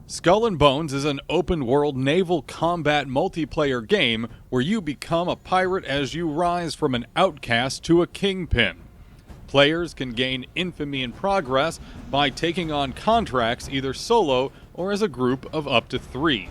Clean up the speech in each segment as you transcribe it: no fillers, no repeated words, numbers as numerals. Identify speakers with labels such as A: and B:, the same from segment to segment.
A: Skull and Bones is an open-world naval combat multiplayer game where you become a pirate as you rise from an outcast to a kingpin. Players can gain infamy and progress by taking on contracts either solo or as a group of up to 3.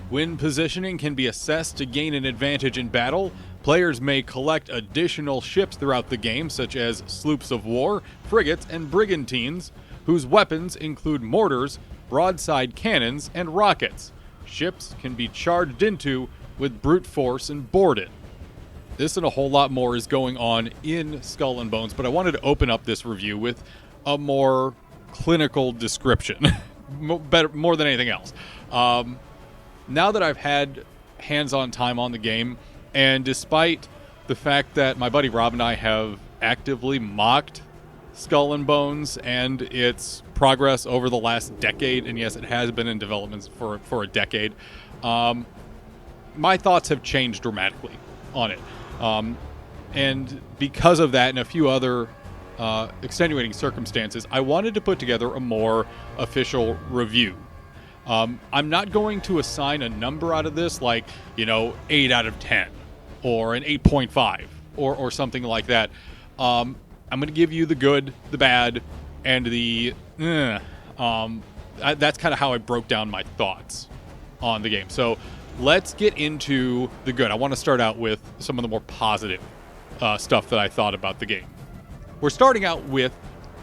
A: When positioning can be assessed to gain an advantage in battle, players may collect additional ships throughout the game such as sloops-of-war, frigates, and brigantines, whose weapons include mortars, broadside cannons, and rockets. Ships can be charged into with brute force and boarded. This and a whole lot more is going on in Skull and Bones, but I wanted to open up this review with a more clinical description, more than anything else. Now that I've had hands-on time on the game, and despite the fact that my buddy Rob and I have actively mocked Skull and Bones and its progress over the last decade, and yes, it has been in development for a decade, my thoughts have changed dramatically on it. And because of that and a few other extenuating circumstances, I wanted to put together a more official review. I'm not going to assign a number out of this, like, 8 out of 10 or an 8.5 or something like that. I'm going to give you the good, the bad, and the that's kind of how I broke down my thoughts on the game. So let's get into the good. I want to start out with some of the more positive stuff that I thought about the game. We're starting out with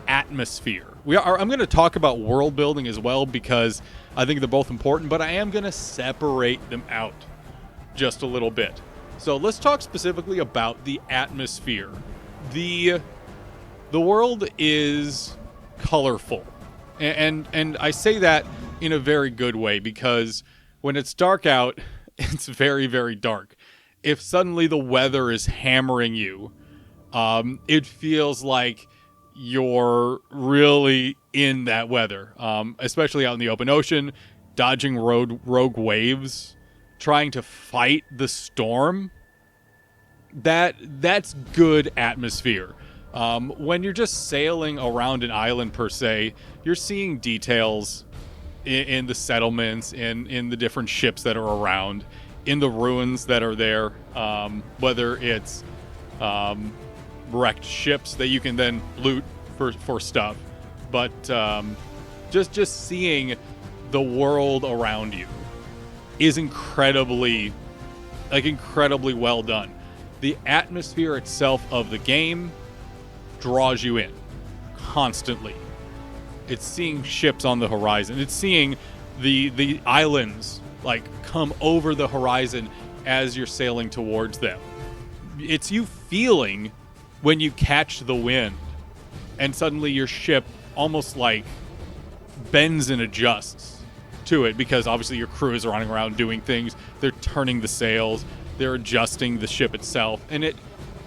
A: atmosphere. I'm going to talk about world building as well because I think they're both important, but I am going to separate them out just a little bit. So let's talk specifically about the atmosphere. The world is colorful, and I say that in a very good way because when it's dark out, it's very, very dark. If suddenly the weather is hammering you, it feels like you're really in that weather, especially out in the open ocean, dodging rogue waves, trying to fight the storm. That's good atmosphere. When you're just sailing around an island per se, you're seeing details in the settlements, in the different ships that are around, in the ruins that are there, whether it's wrecked ships that you can then loot for stuff, but just seeing the world around you is incredibly well done. The atmosphere itself of the game draws you in constantly. It's seeing ships on the horizon. It's seeing the islands come over the horizon as you're sailing towards them. It's you feeling when you catch the wind and suddenly your ship almost bends and adjusts to it because obviously your crew is running around doing things. They're turning the sails, they're adjusting the ship itself, and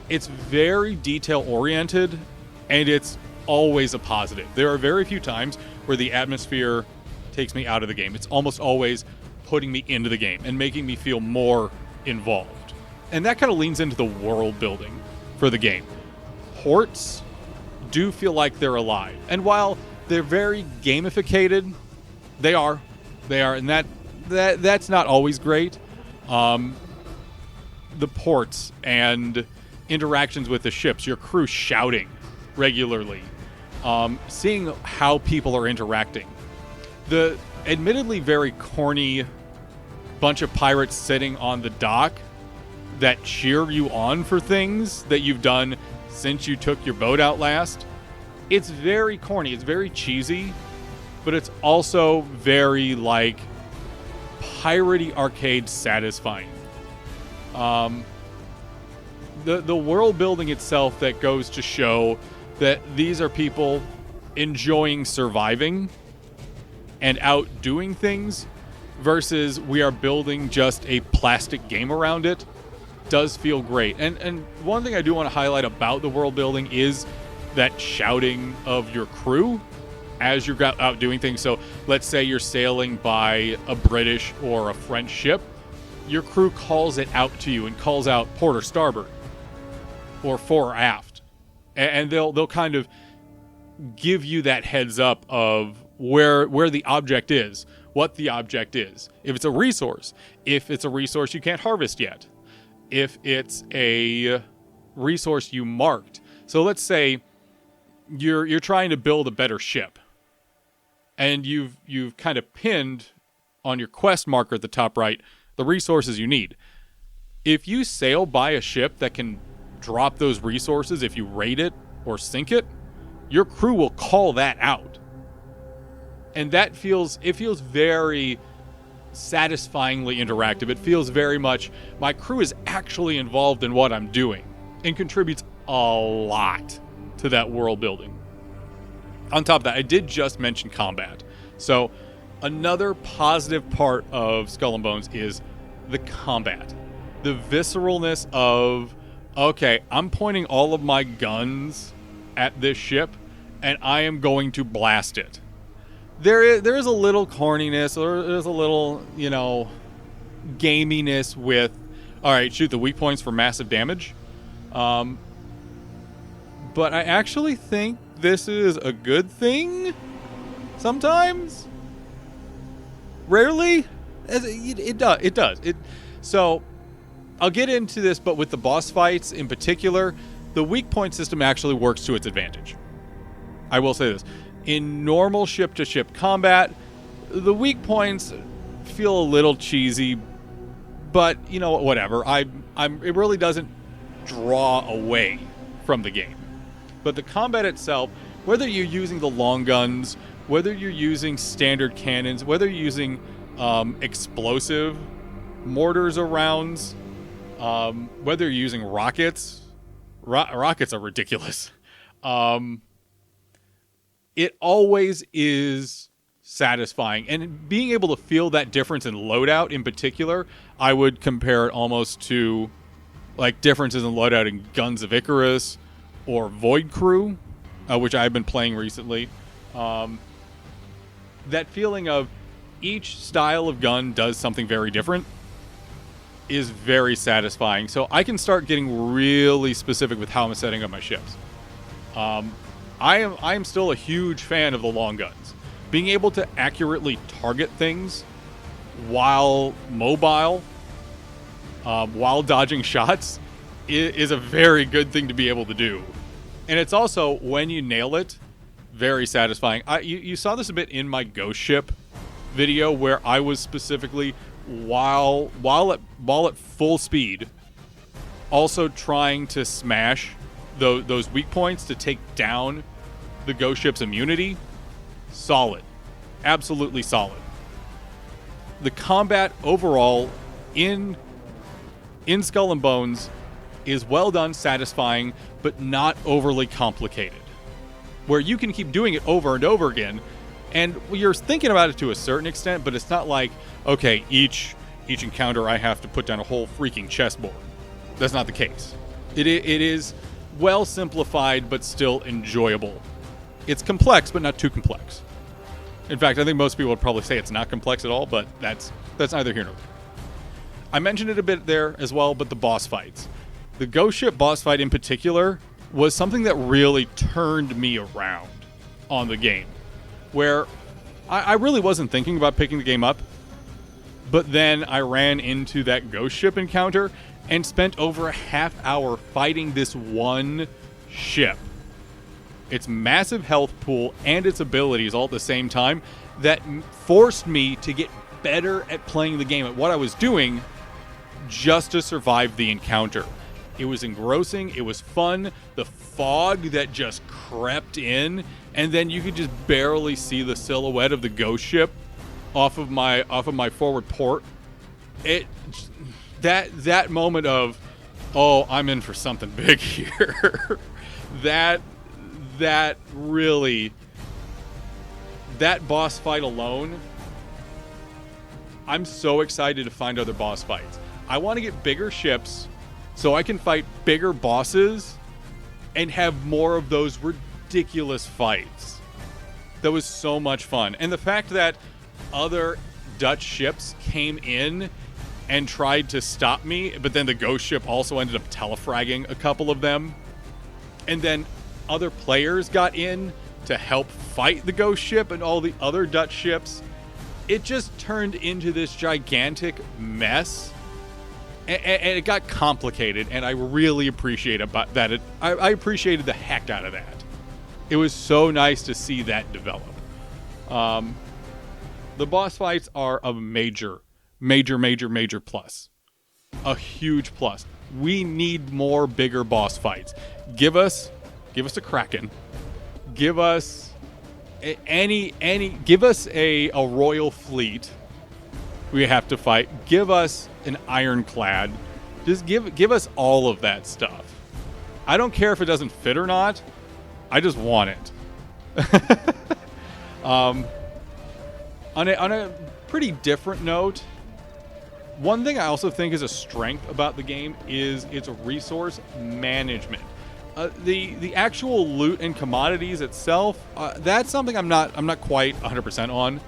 A: it's very detail oriented, and it's always a positive. There are very few times where the atmosphere takes me out of the game. It's almost always putting me into the game and making me feel more involved. And that kind of leans into the world building for the game. Ports do feel like they're alive. And while they're very gamificated, they are, and that's not always great. The ports and interactions with the ships, your crew shouting regularly, seeing how people are interacting. The admittedly very corny bunch of pirates sitting on the dock that cheer you on for things that you've done since you took your boat out last. It's very corny. It's very cheesy, but it's also very piratey arcade satisfying. The world building itself that goes to show that these are people enjoying surviving and out doing things versus we are building just a plastic game around it does feel great. And one thing I do want to highlight about the world building is that shouting of your crew as you're out doing things. So let's say you're sailing by a British or a French ship. Your crew calls it out to you and calls out port or starboard or fore or aft. And they'll kind of give you that heads up of where the object is, what the object is. If it's a resource, if it's a resource you can't harvest yet, if it's a resource you marked. So let's say you're trying to build a better ship, and you've kind of pinned on your quest marker at the top right the resources you need. If you sail by a ship that can drop those resources, if you raid it or sink it, your crew will call that out. And it feels very satisfyingly interactive. It feels very much my crew is actually involved in what I'm doing and contributes a lot to that world building. On top of that, I did just mention combat. So another positive part of Skull and Bones is the combat. The visceralness of, okay, I'm pointing all of my guns at this ship and I am going to blast it. There is a little corniness, or there's a little, gaminess with, all right, shoot the weak points for massive damage. But I actually think this is a good thing sometimes. Rarely. It does. So I'll get into this, but with the boss fights in particular, the weak point system actually works to its advantage. I will say this. In normal ship-to-ship combat, the weak points feel a little cheesy, but, whatever. It really doesn't draw away from the game. But the combat itself, whether you're using the long guns, whether you're using standard cannons, whether you're using explosive mortars or rounds, whether you're using rockets, rockets are ridiculous. It always is satisfying. And being able to feel that difference in loadout in particular, I would compare it almost to like differences in loadout in Guns of Icarus or Void Crew, which I've been playing recently. That feeling of each style of gun does something very different is very satisfying. So I can start getting really specific with how I'm setting up my ships. I am still a huge fan of the long guns. Being able to accurately target things while mobile, while dodging shots, is a very good thing to be able to do. And it's also, when you nail it, very satisfying. You saw this a bit in my Ghost Ship video, where I was specifically, while at full speed, also trying to smash those weak points to take down the Ghost Ship's immunity. Solid. Absolutely solid. The combat overall in Skull and Bones is well done, satisfying, but not overly complicated. Where you can keep doing it over and over again, and you're thinking about it to a certain extent, but it's not like, okay, each encounter I have to put down a whole freaking chessboard. That's not the case. It is well simplified, but still enjoyable. It's complex, but not too complex. In fact, I think most people would probably say it's not complex at all, but that's neither here nor there. I mentioned it a bit there as well, but the boss fights. The Ghost Ship boss fight in particular was something that really turned me around on the game, where I really wasn't thinking about picking the game up, but then I ran into that Ghost Ship encounter and spent over a half hour fighting this one ship. Its massive health pool and its abilities all at the same time that forced me to get better at playing the game, at what I was doing, just to survive the encounter. It was engrossing. It was fun. The fog that just crept in, and then you could just barely see the silhouette of the Ghost Ship off of my forward port. That moment of, oh, I'm in for something big here. that really, that boss fight alone, I'm so excited to find other boss fights. I want to get bigger ships so I can fight bigger bosses and have more of those ridiculous fights. That was so much fun. And the fact that other Dutch ships came in and tried to stop me, but then the Ghost Ship also ended up telefragging a couple of them. And then other players got in to help fight the Ghost Ship and all the other Dutch ships. it just turned into this gigantic mess, and it got complicated, and I really appreciate about that. I appreciated the heck out of that. It was so nice to see that develop. The boss fights are a major plus. A huge plus. We need more bigger boss fights. Give us a Kraken. Give us give us a royal fleet we have to fight. Give us an ironclad. Just give us all of that stuff. I don't care if it doesn't fit or not. I just want it. On a pretty different note, one thing I also think is a strength about the game is its resource management. The actual loot and commodities itself, that's something I'm not quite 100% on,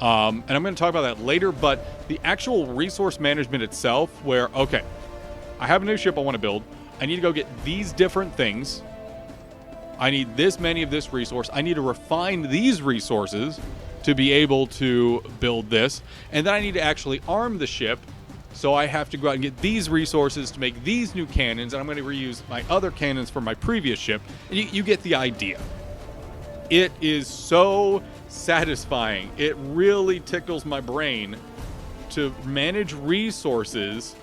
A: and I'm going to talk about that later. But the actual resource management itself, where okay, I have a new ship I want to build. I need to go get these different things. I need this many of this resource. I need to refine these resources to be able to build this. And then I need to actually arm the ship. So I have to go out and get these resources to make these new cannons. And I'm going to reuse my other cannons from my previous ship. And you get the idea. It is so satisfying. It really tickles my brain to manage resources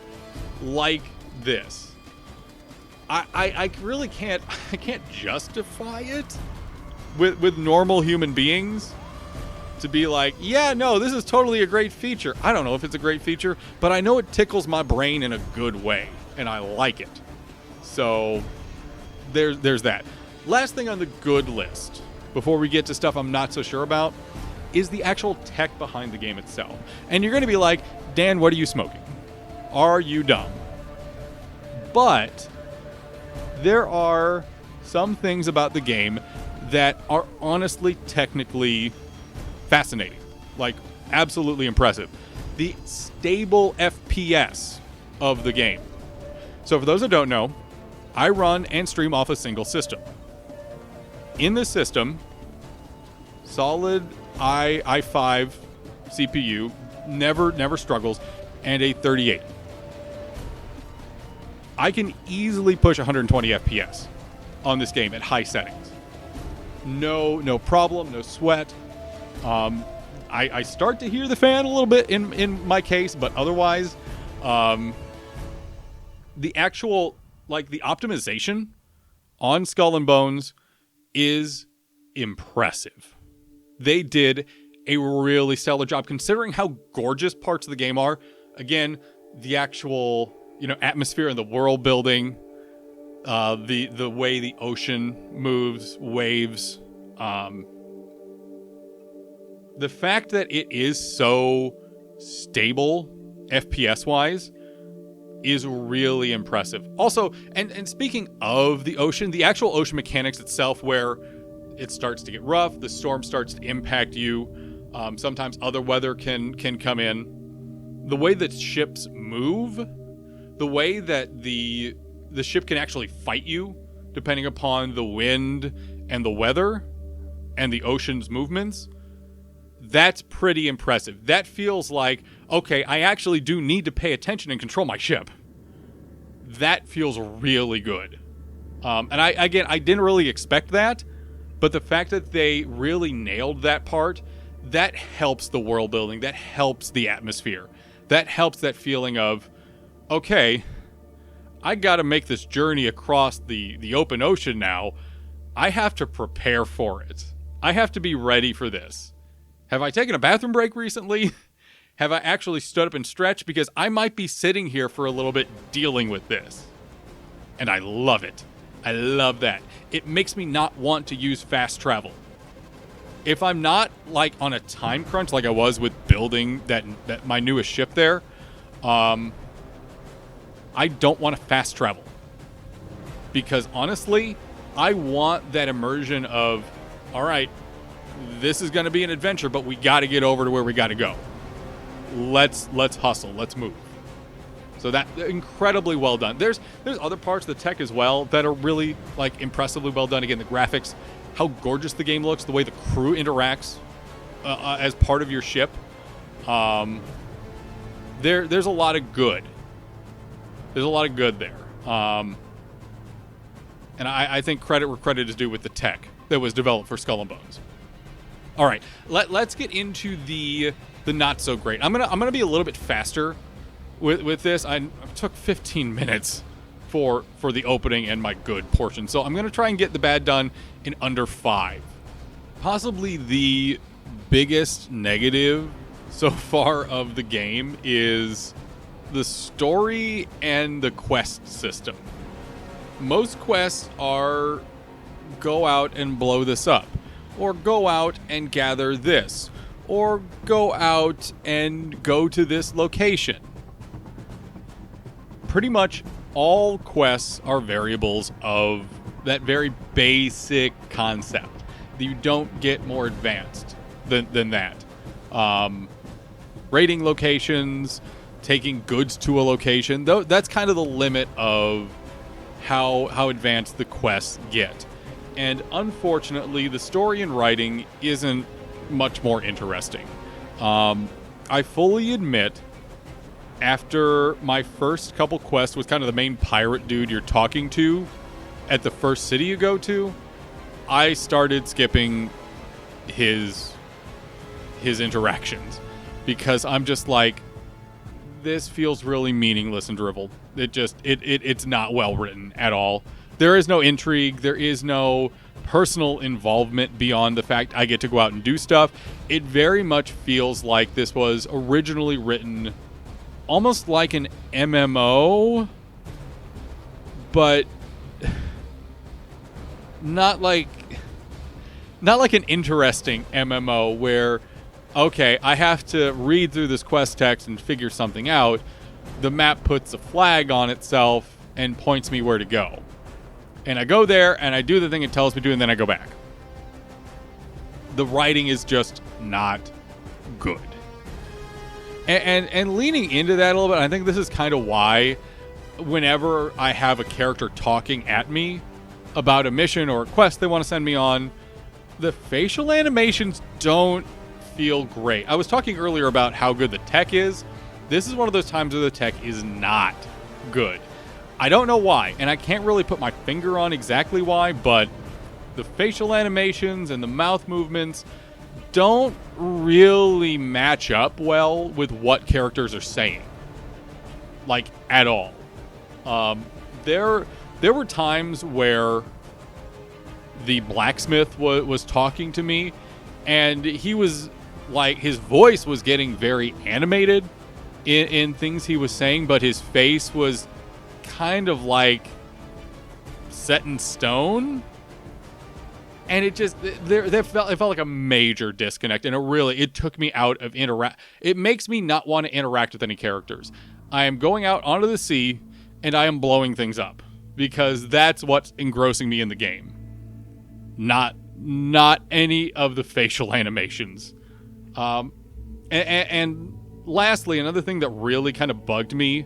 A: like this. I really can't justify it with normal human beings to be like, yeah, no, this is totally a great feature. I don't know if it's a great feature, but I know it tickles my brain in a good way, and I like it. So there's that. Last thing on the good list, before we get to stuff I'm not so sure about, is the actual tech behind the game itself. And you're going to be like, Dan, what are you smoking? Are you dumb? But there are some things about the game that are honestly technically fascinating, like absolutely impressive. The stable FPS of the game. So for those that don't know, I run and stream off a single system. In this system, solid i5 CPU, never struggles, and a 3080. I can easily push 120 FPS on this game at high settings. No problem, no sweat. I start to hear the fan a little bit in my case, but otherwise, the actual, like, the optimization on Skull and Bones is impressive. They did a really stellar job considering how gorgeous parts of the game are. Again, the actual, atmosphere and the world building, the way the ocean moves, waves, the fact that it is so stable FPS wise is really impressive. Also, and speaking of the ocean, the actual ocean mechanics itself, where it starts to get rough, the storm starts to impact you, sometimes other weather can come in, the way that ships move, the way that the ship can actually fight you depending upon the wind and the weather and the ocean's movements, that's pretty impressive. That feels like, okay, I actually do need to pay attention and control my ship. That feels really good. And I didn't really expect that, but the fact that they really nailed that part, that helps the world building, that helps the atmosphere, that helps that feeling of, okay, I got to make this journey across the open ocean now. I have to prepare for it. I have to be ready for this. Have I taken a bathroom break recently? Have I actually stood up and stretched? Because I might be sitting here for a little bit dealing with this. And I love it. I love that. It makes me not want to use fast travel. If I'm not like on a time crunch like I was with building that my newest ship there, I don't want to fast travel. Because honestly, I want that immersion of, all right, this is going to be an adventure, but we got to get over to where we got to go. Let's hustle. Let's move. So that incredibly well done. There's other parts of the tech as well that are really like impressively well done. Again, the graphics, how gorgeous the game looks, the way the crew interacts as part of your ship. There's a lot of good. There's a lot of good there. And I think credit where credit is due with the tech that was developed for Skull and Bones. All right, let's get into the not so great. I'm gonna be a little bit faster with this. I took 15 minutes for the opening and my good portion, so I'm gonna try and get the bad done in under 5. Possibly the biggest negative so far of the game is the story and the quest system. Most quests are go out and blow this up, or go out and gather this, or go out and go to this location. Pretty much all quests are variables of that very basic concept. You don't get more advanced than that. Raiding locations, taking goods to a location, that's kind of the limit of how advanced the quests get. And unfortunately, the story and writing isn't much more interesting. I fully admit, after my first couple quests with kind of the main pirate dude you're talking to at the first city you go to, I started skipping his interactions because I'm just like, this feels really meaningless and driveled. It's not well written at all. There is no intrigue. There is no personal involvement beyond the fact I get to go out and do stuff. It very much feels like this was originally written almost like an MMO, but not like an interesting MMO where, okay, I have to read through this quest text and figure something out. The map puts a flag on itself and points me where to go. And I go there and I do the thing it tells me to, and then I go back. The writing is just not good. And leaning into that a little bit, I think this is kind of why whenever I have a character talking at me about a mission or a quest they want to send me on, the facial animations don't feel great. I was talking earlier about how good the tech is. This is one of those times where the tech is not good. I don't know why, and I can't really put my finger on exactly why, but the facial animations and the mouth movements don't really match up well with what characters are saying. Like, at all. There were times where the blacksmith was talking to me, and he was like, his voice was getting very animated in things he was saying, but his face was kind of like set in stone. And it just, it felt like a major disconnect, and it took me out of it makes me not want to interact with any characters. I am going out onto the sea, and I am blowing things up, because that's what's engrossing me in the game. Not any of the facial animations. And lastly, another thing that really kind of bugged me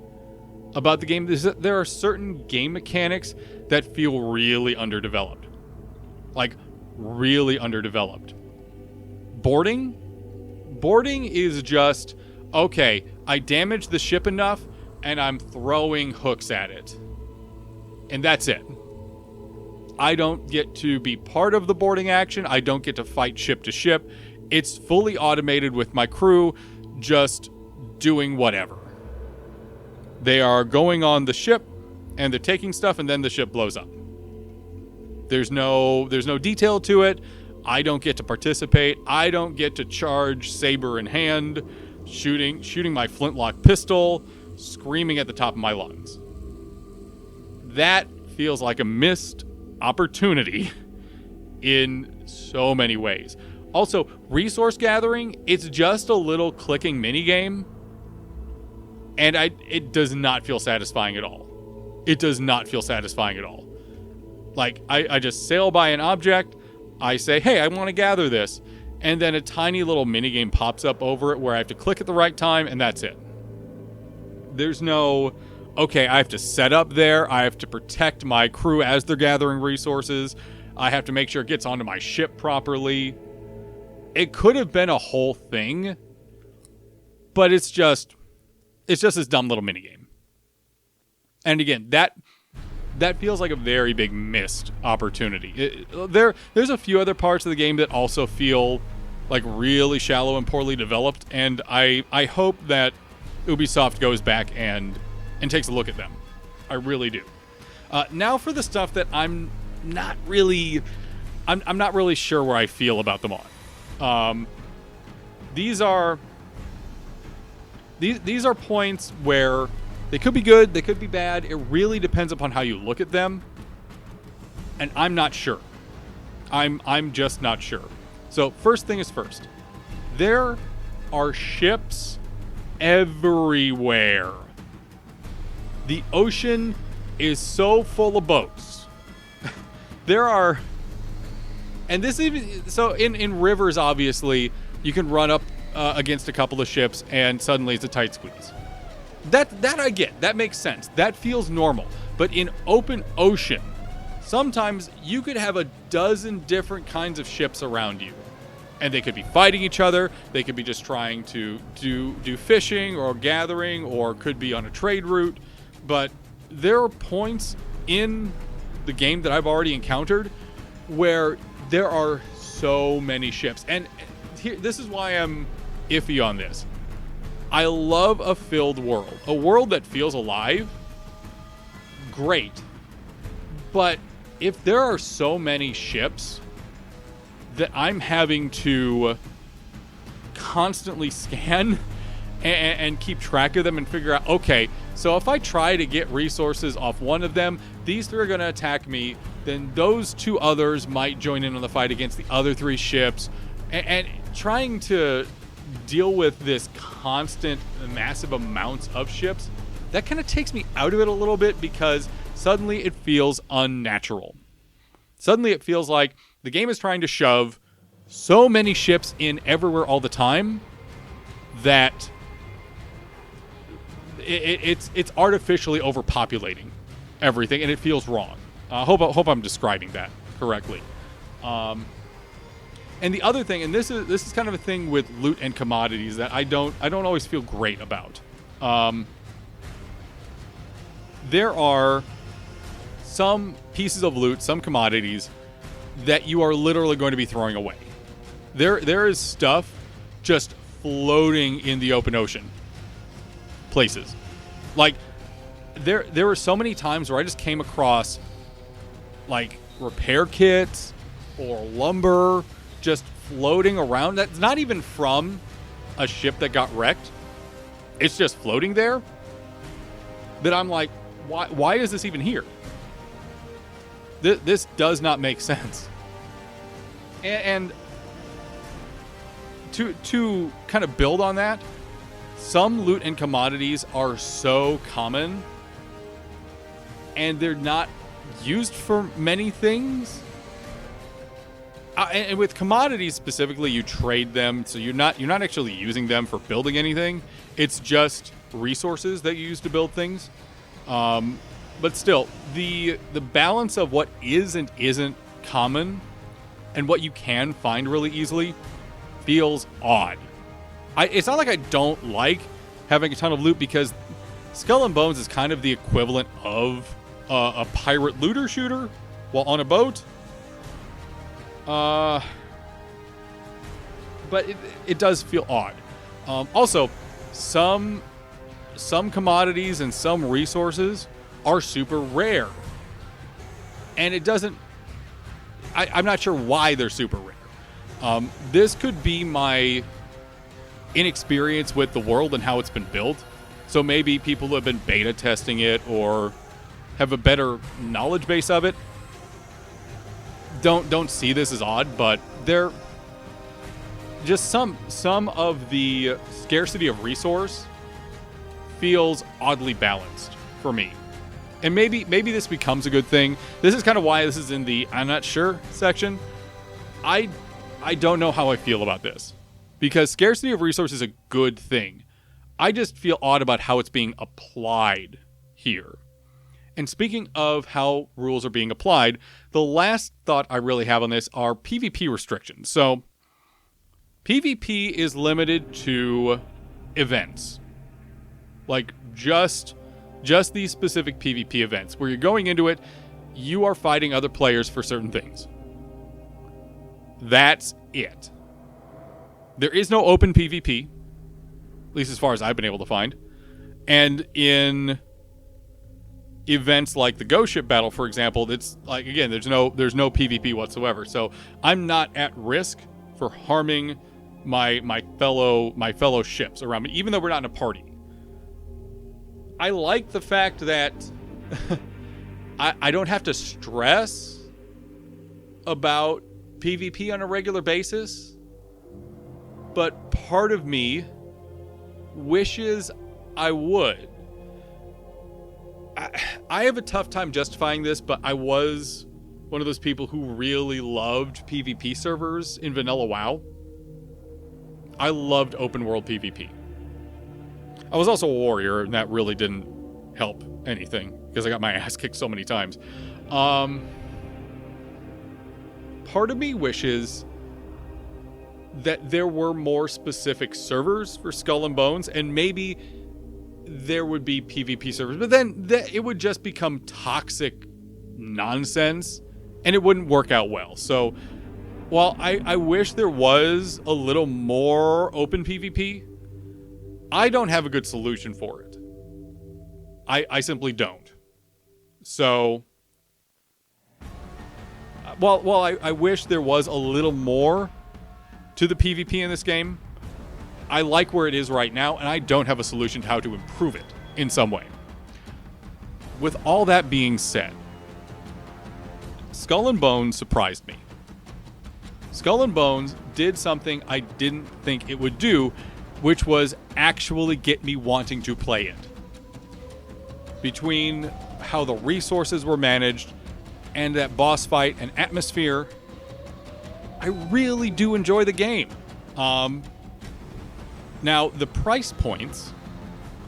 A: about the game is that there are certain game mechanics that feel really underdeveloped. Like, really underdeveloped. Boarding is just, okay, I damaged the ship enough and I'm throwing hooks at it. And that's it. I don't get to be part of the boarding action. I don't get to fight ship to ship. It's fully automated with my crew just doing whatever. They are going on the ship and they're taking stuff, and then the ship blows up. There's no detail to it. I don't get to participate. I don't get to charge saber in hand, shooting my flintlock pistol, screaming at the top of my lungs. That feels like a missed opportunity in so many ways. Also, resource gathering, it's just a little clicking minigame, and it does not feel satisfying at all. It does not feel satisfying at all. Like, I just sail by an object, I say, hey, I want to gather this, and then a tiny little minigame pops up over it where I have to click at the right time, and that's it. There's no, okay, I have to set up there, I have to protect my crew as they're gathering resources, I have to make sure it gets onto my ship properly. It could have been a whole thing, but it's just this dumb little minigame. And again, that feels like a very big missed opportunity. There's a few other parts of the game that also feel like really shallow and poorly developed, and I hope that Ubisoft goes back and takes a look at them. I really do. Now for the stuff that I'm not really sure where I feel about them on. These are points where they could be good, they could be bad. It really depends upon how you look at them. And I'm not sure. I'm just not sure. So first thing is first. There are ships everywhere. The ocean is so full of boats. There are, and this even so in rivers, obviously you can run up against a couple of ships and suddenly it's a tight squeeze. That I get. That makes sense. That feels normal. But in open ocean, sometimes you could have a dozen different kinds of ships around you. And they could be fighting each other. They could be just trying to do fishing or gathering, or could be on a trade route. But there are points in the game that I've already encountered where there are so many ships. And here, this is why I'm iffy on this. I love a filled world. A world that feels alive, great. But if there are so many ships that I'm having to constantly scan and keep track of them and figure out, okay, so if I try to get resources off one of them, these three are going to attack me, then those two others might join in on the fight against the other three ships, and trying to deal with this constant massive amounts of ships, that kind of takes me out of it a little bit, because suddenly it feels unnatural. Suddenly it feels like the game is trying to shove so many ships in everywhere all the time that it's artificially overpopulating everything, and it feels wrong. I hope I'm describing that correctly. And the other thing, and this is kind of a thing with loot and commodities that I don't always feel great about. There are some pieces of loot, some commodities that you are literally going to be throwing away. There is stuff just floating in the open ocean places. Like there were so many times where I just came across like repair kits or lumber just floating around. That's not even from a ship that got wrecked. It's just floating there. That I'm like, why is this even here? This does not make sense. And to kind of build on that, some loot and commodities are so common and they're not used for many things. And with commodities specifically, you trade them, so you're not actually using them for building anything. It's just resources that you use to build things. But still, the balance of what is and isn't common and what you can find really easily feels odd. It's not like I don't like having a ton of loot, because Skull and Bones is kind of the equivalent of a pirate looter shooter while on a boat. But it does feel odd. Also, some commodities and some resources are super rare. And it doesn't... I'm not sure why they're super rare. This could be my inexperience with the world and how it's been built. So maybe people who have been beta testing it or have a better knowledge base of it don't see this as odd, but they're just some of the scarcity of resource feels oddly balanced for me. And maybe this becomes a good thing. This is kind of why this is in the I'm not sure section. I don't know how I feel about this, because scarcity of resource is a good thing. I just feel odd about how it's being applied here. And speaking of how rules are being applied, the last thought I really have on this are PvP restrictions. So PvP is limited to events. Like, just these specific PvP events where you're going into it, you are fighting other players for certain things. That's it. There is no open PvP, at least as far as I've been able to find. And in events like the Ghost Ship Battle, for example, it's like, again, there's no PvP whatsoever. So I'm not at risk for harming my fellow ships around me, even though we're not in a party. I like the fact that I don't have to stress about PvP on a regular basis, but part of me wishes I would. I have a tough time justifying this, but I was one of those people who really loved PvP servers in vanilla WoW. I loved open world PvP. I was also a warrior, and that really didn't help anything because I got my ass kicked so many times. Part of me wishes that there were more specific servers for Skull and Bones, and maybe there would be PvP servers, but then it would just become toxic nonsense, and it wouldn't work out well. So while I wish there was a little more open PvP, I don't have a good solution for it. I simply don't. So while I wish there was a little more to the PvP in this game, I like where it is right now, and I don't have a solution to how to improve it in some way. With all that being said, Skull and Bones surprised me. Skull and Bones did something I didn't think it would do, which was actually get me wanting to play it. Between how the resources were managed and that boss fight and atmosphere, I really do enjoy the game. Now, the price points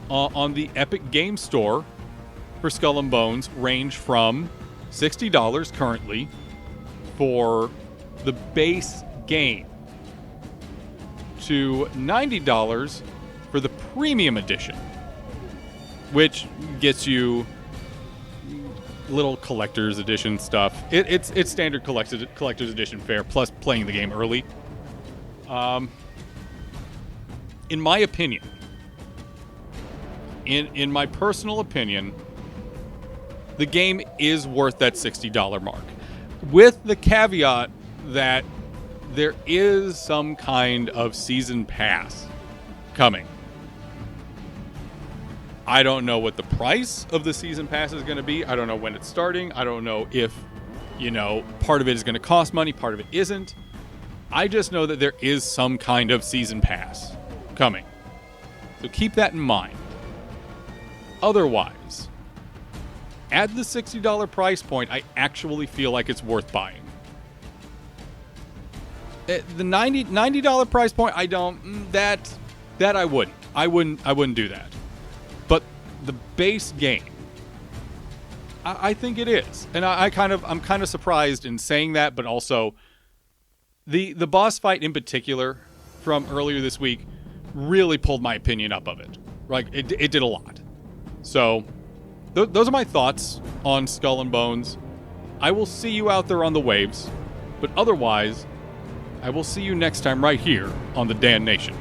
A: on the Epic Game Store for Skull and Bones range from $60 currently for the base game to $90 for the premium edition, which gets you little collector's edition stuff. It's standard collector's edition fare plus playing the game early. In my opinion, in my personal opinion, the game is worth that $60 mark, with the caveat that there is some kind of season pass coming. I don't know what the price of the season pass is going to be. I don't know when it's starting. I don't know if, part of it is going to cost money, part of it isn't. I just know that there is some kind of season pass coming. So keep that in mind. Otherwise, at the $60 price point, I actually feel like it's worth buying. At the $90 price point, I don't. That I wouldn't. I wouldn't do that. But the base game, I think it is, and I'm kind of surprised in saying that, but also the boss fight in particular from earlier this week really pulled my opinion up of it. Like it did a lot. So those are my thoughts on Skull and Bones. I will see you out there on the waves, but otherwise, I will see you next time right here on the Dan Nation.